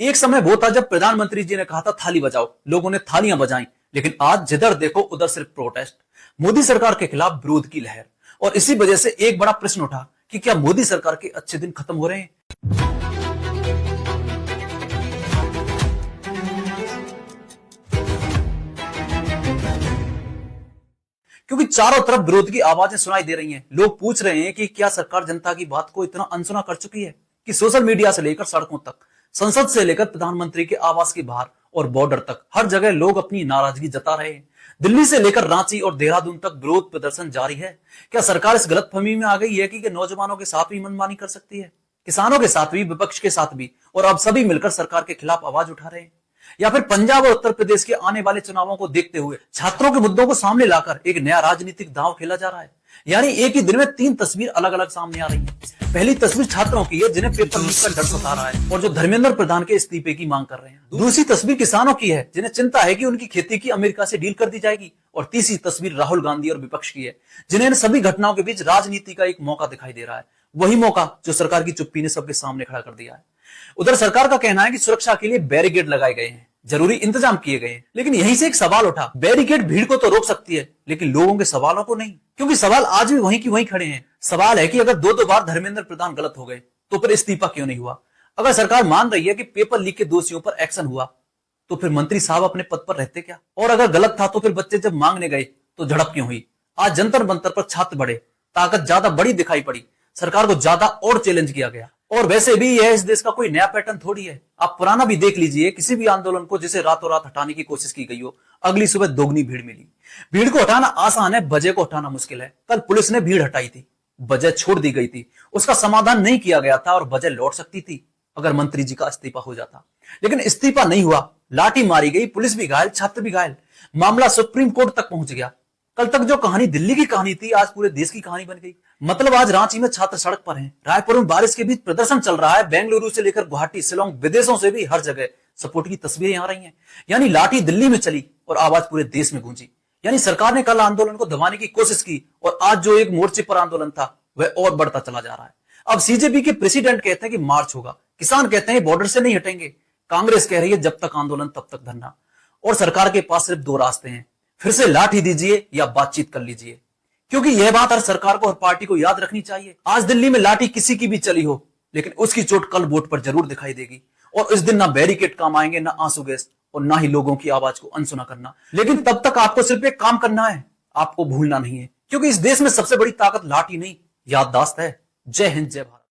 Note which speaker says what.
Speaker 1: एक समय वो था जब प्रधानमंत्री जी ने कहा था थाली बजाओ, लोगों ने थालियां बजाई, लेकिन आज जिधर देखो उधर सिर्फ प्रोटेस्ट, मोदी सरकार के खिलाफ विरोध की लहर। और इसी वजह से एक बड़ा प्रश्न उठा कि क्या मोदी सरकार के अच्छे दिन खत्म हो रहे हैं? क्योंकि चारों तरफ विरोध की आवाजें सुनाई दे रही हैं। लोग पूछ रहे हैं कि क्या सरकार जनता की बात को इतना अनसुना कर चुकी है कि सोशल मीडिया से लेकर सड़कों तक, संसद से लेकर प्रधानमंत्री के आवास के बाहर और बॉर्डर तक हर जगह लोग अपनी नाराजगी जता रहे हैं। दिल्ली से लेकर रांची और देहरादून तक विरोध प्रदर्शन जारी है। क्या सरकार इस गलतफहमी में आ गई है कि नौजवानों के साथ भी मनमानी कर सकती है, किसानों के साथ भी, विपक्ष के साथ भी, और अब सभी मिलकर सरकार के खिलाफ आवाज उठा रहे हैं? या फिर पंजाब और उत्तर प्रदेश के आने वाले चुनावों को देखते हुए छात्रों के मुद्दों को सामने लाकर एक नया राजनीतिक दांव खेला जा रहा है? यानी एक ही दिन में तीन तस्वीर अलग अलग सामने आ रही है। पहली तस्वीर छात्रों की है जिन्हें पेपर लीक का डर सता रहा है और जो धर्मेंद्र प्रधान के इस्तीफे की मांग कर रहे हैं। दूसरी तस्वीर किसानों की है जिन्हें चिंता है कि उनकी खेती की अमेरिका से डील कर दी जाएगी। और तीसरी तस्वीर राहुल गांधी और विपक्ष की है जिन्हें इन सभी घटनाओं के बीच राजनीति का एक मौका दिखाई दे रहा है, वही मौका जो सरकार की चुप्पी ने सबके सामने खड़ा कर दिया है। उधर सरकार का कहना है कि सुरक्षा के लिए बैरिकेड लगाए गए हैं, जरूरी इंतजाम किए गए हैं, लेकिन यहीं से एक सवाल उठा, बैरिकेड भीड़ को तो रोक सकती है लेकिन लोगों के सवालों को नहीं, क्योंकि सवाल आज भी वहीं की वहीं खड़े हैं। सवाल है कि अगर दो बार धर्मेंद्र प्रधान गलत हो गए तो फिर इस्तीफा क्यों नहीं हुआ? अगर सरकार मान रही है कि पेपर लीक के दोषियों पर एक्शन हुआ तो फिर मंत्री साहब अपने पद पर रहते क्या? और अगर गलत था तो फिर बच्चे जब मांगने गए तो झड़प क्यों हुई? आज जंतर मंतर पर छात्र बढ़े, ताकत ज्यादा बड़ी दिखाई पड़ी, सरकार को ज्यादा और चैलेंज किया गया। और वैसे भी यह इस देश का कोई नया पैटर्न थोड़ी है। आप पुराना भी देख लीजिए, किसी भी आंदोलन को जिसे रातों रात हटाने की कोशिश की गई हो, अगली सुबह दोगुनी भीड़ मिली। भीड़ को हटाना आसान है, वजह को हटाना मुश्किल है। कल पुलिस ने भीड़ हटाई थी, वजह छोड़ दी गई थी, उसका समाधान नहीं किया गया था और वजह लौट सकती थी अगर मंत्री जी का इस्तीफा हो जाता। लेकिन इस्तीफा नहीं हुआ, लाठी मारी गई, पुलिस भी घायल, छात्र भी घायल, मामला सुप्रीम कोर्ट तक पहुंच गया। कल तक जो कहानी दिल्ली की कहानी थी आज पूरे देश की कहानी बन गई। मतलब आज रांची में छात्र सड़क पर हैं, रायपुर में बारिश के बीच प्रदर्शन चल रहा है, बेंगलुरु से लेकर गुवाहाटी, शिलोंग, विदेशों से भी हर जगह सपोर्ट की तस्वीरें आ रही हैं। यानी लाठी दिल्ली में चली और आवाज पूरे देश में गूंजी। यानी सरकार ने कल आंदोलन को दबाने की कोशिश की और आज जो एक मोर्चे पर आंदोलन था वह और बढ़ता चला जा रहा है। अब सीजेपी के प्रेसिडेंट कहते हैं कि मार्च होगा, किसान कहते हैं बॉर्डर से नहीं हटेंगे, कांग्रेस कह रही है जब तक आंदोलन तब तक धरना, और सरकार के पास सिर्फ दो रास्ते हैं, फिर से लाठी दीजिए या बातचीत कर लीजिए। क्योंकि यह बात हर सरकार को, हर पार्टी को याद रखनी चाहिए। आज दिल्ली में लाठी किसी की भी चली हो, लेकिन उसकी चोट कल वोट पर जरूर दिखाई देगी। और इस दिन ना बैरिकेड काम आएंगे, ना आंसू गैस, और ना ही लोगों की आवाज को अनसुना करना। लेकिन तब तक आपको सिर्फ एक काम करना है, आपको भूलना नहीं है, क्योंकि इस देश में सबसे बड़ी ताकत लाठी नहीं, याददाश्त है। जय हिंद, जय भारत।